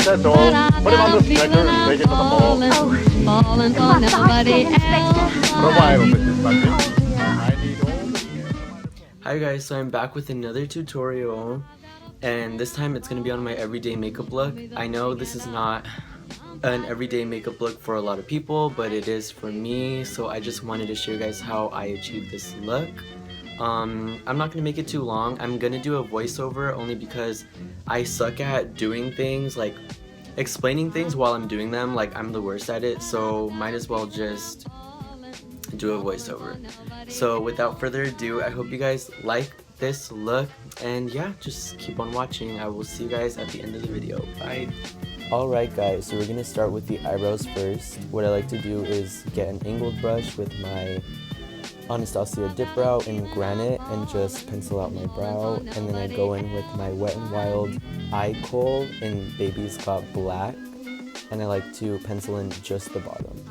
that's all. Put him on the stretcher and take him to the mall. Falling for nobody else. Provide Mrs. Bundy. I need all the details. Hi guys, so I'm back with another tutorial, and this time it's going to be on my everyday makeup look. I know this is not an everyday makeup look for a lot of people, but it is for me, so I just wanted to show you guys how I achieved this look. I'm not going to make it too long. I'm going to do a voiceover only because I suck at doing things, like explaining things while I'm doing them. Like, I'm the worst at it, so might as well just do a voiceover. So without further ado, I hope you guys like this look, and yeah, just keep on watching. I will see you guys at the end of the video. Bye. Alright guys, so we're gonna start with the eyebrows first. What I like to do is get an angled brush with my Anastasia dip brow in granite and just pencil out my brow, and then I go in with my Wet n Wild eye kohl in Baby's Got Black, and I like to pencil in just the bottom.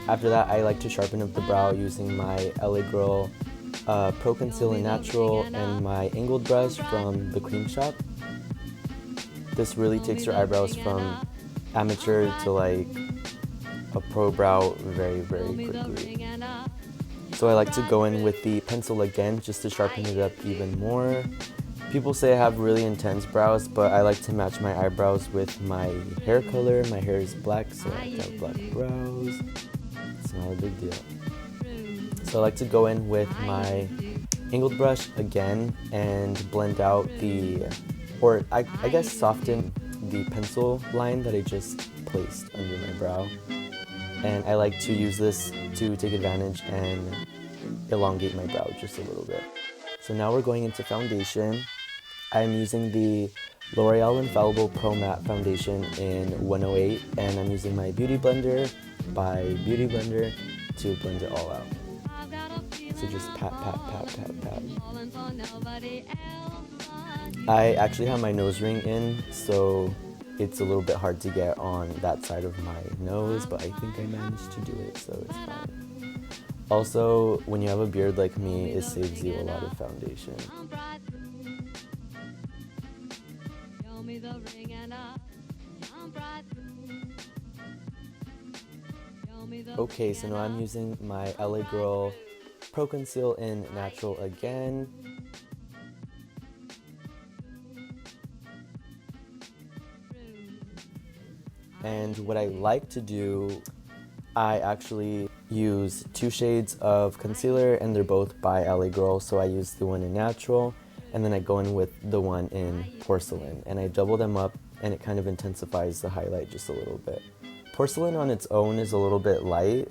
After that, I like to sharpen up the brow using my LA Girl Pro Conceal in Natural and my angled brush from the Cream Shop. This really takes your eyebrows from amateur to like a pro brow very, very quickly. So I like to go in with the pencil again just to sharpen it up even more. People say I have really intense brows, but I like to match my eyebrows with my hair color. My hair is black, so I have black brows. It's not a big deal. So I like to go in with my angled brush again and blend out or I guess soften the pencil line that I just placed under my brow. And I like to use this to take advantage and elongate my brow just a little bit. So now we're going into foundation. I'm using the L'Oreal Infallible Pro Matte Foundation in 108, and I'm using my Beauty Blender by Beauty Blender to blend it all out. So just pat, pat, pat, pat, pat. I actually have my nose ring in, so it's a little bit hard to get on that side of my nose, but I think I managed to do it, so it's fine. Also, when you have a beard like me, it saves you a lot of foundation. Okay, so now I'm using my LA Girl Pro Conceal in Natural again. And what I like to do, I actually use 2 shades of concealer, and they're both by LA Girl, so I use the one in Natural, and then I go in with the one in Porcelain, and I double them up, and it kind of intensifies the highlight just a little bit. Porcelain on its own is a little bit light.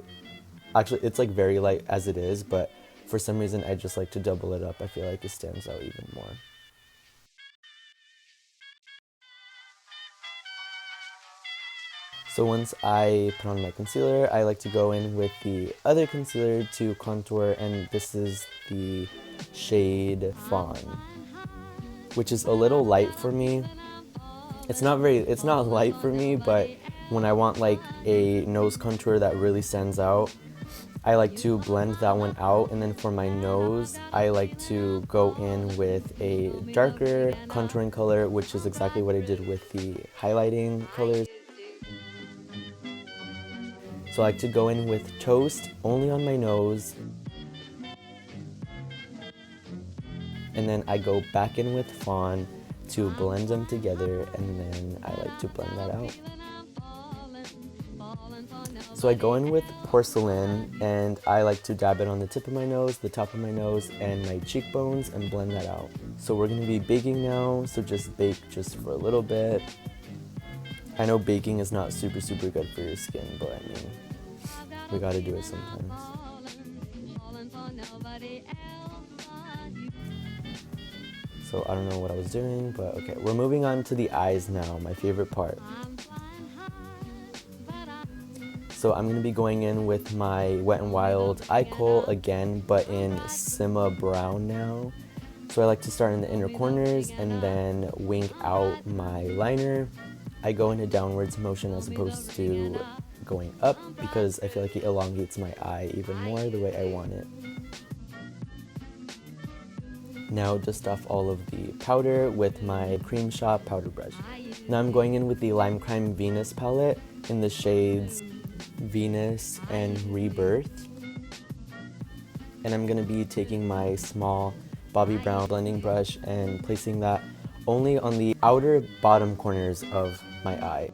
Actually, it's like very light as it is, but for some reason I just like to double it up. I feel like it stands out even more. So once I put on my concealer, I like to go in with the other concealer to contour, and this is the shade Fawn, which is a little light for me. It's not light for me, but when I want like a nose contour that really stands out, I like to blend that one out, and then for my nose, I like to go in with a darker contouring color, which is exactly what I did with the highlighting colors. So I like to go in with Toast only on my nose, and then I go back in with Fawn to blend them together, and then I like to blend that out. So I go in with Porcelain, and I like to dab it on the tip of my nose, the top of my nose, and my cheekbones, and blend that out. So we're going to be baking now, so just bake just for a little bit. I know baking is not super good for your skin, but I mean, we gotta do it sometimes. So I don't know what I was doing, but okay. We're moving on to the eyes now, my favorite part. So I'm going to be going in with my Wet n Wild eye kohl again, but in Simma Brown now. So I like to start in the inner corners and then wing out my liner. I go in a downwards motion as opposed to going up because I feel like it elongates my eye even more the way I want it. Now dust off all of the powder with my Cream Shop powder brush. Now I'm going in with the Lime Crime Venus palette in the shades Venus and Rebirth. And I'm going to be taking my small Bobbi Brown blending brush and placing that only on the outer bottom corners of my eye.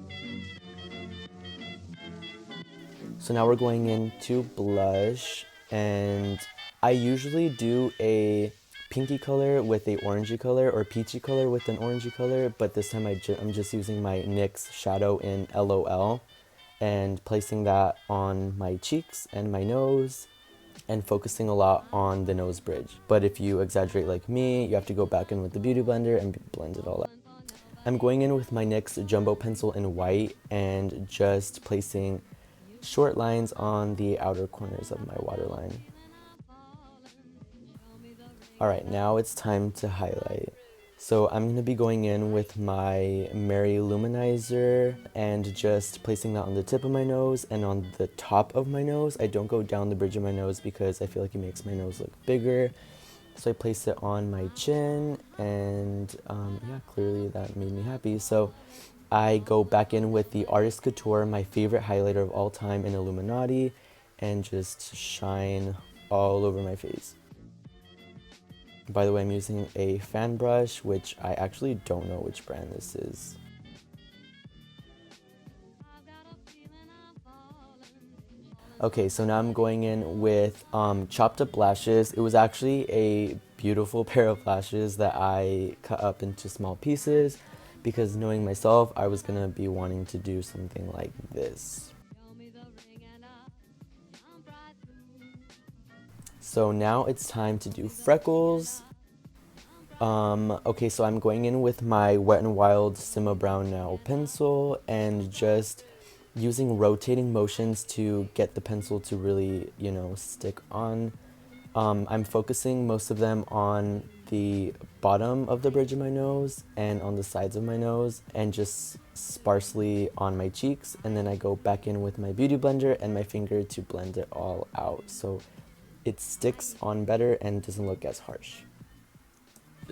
So now we're going into blush, and I usually do a pinky color with a orangey color or peachy color with an orangey color, but this time I'm just using my NYX shadow in LOL and placing that on my cheeks and my nose and focusing a lot on the nose bridge. But if you exaggerate like me, you have to go back in with the Beauty Blender and blend it all out. I'm going in with my NYX Jumbo Pencil in white and just placing short lines on the outer corners of my waterline. Alright, now it's time to highlight. So I'm going to be going in with my Mary Luminizer and just placing that on the tip of my nose and on the top of my nose. I don't go down the bridge of my nose because I feel like it makes my nose look bigger. So I place it on my chin, and yeah, clearly that made me happy. So I go back in with the Artist Couture, my favorite highlighter of all time in Illuminati, and just shine all over my face. By the way, I'm using a fan brush, which I actually don't know which brand this is. Okay, so now I'm going in with chopped up lashes. It was actually a beautiful pair of lashes that I cut up into small pieces because, knowing myself, I was gonna be wanting to do something like this. So now it's time to do freckles. Okay, so I'm going in with my Wet n Wild Simma Brown Now pencil and just using rotating motions to get the pencil to really, you know, stick on. I'm focusing most of them on the bottom of the bridge of my nose and on the sides of my nose and just sparsely on my cheeks, and then I go back in with my Beauty Blender and my finger to blend it all out so it sticks on better and doesn't look as harsh.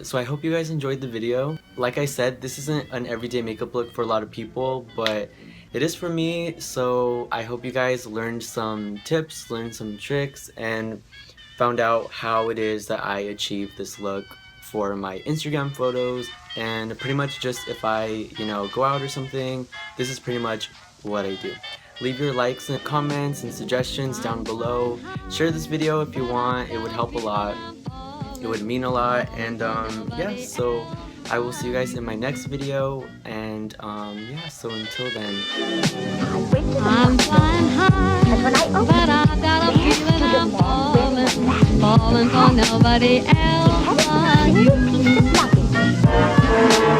So I hope you guys enjoyed the video. Like I said, this isn't an everyday makeup look for a lot of people, but it is for me, so I hope you guys learned some tips, learned some tricks, and found out how it is that I achieve this look for my Instagram photos. And pretty much just if I, you know, go out or something, this is pretty much what I do. Leave your likes and comments and suggestions down below. Share this video if you want, it would help a lot. It would mean a lot. And yeah, so I will see you guys in my next video, and yeah, so until then. I'm flying high, but I've got a feeling I'm falling for nobody else but you.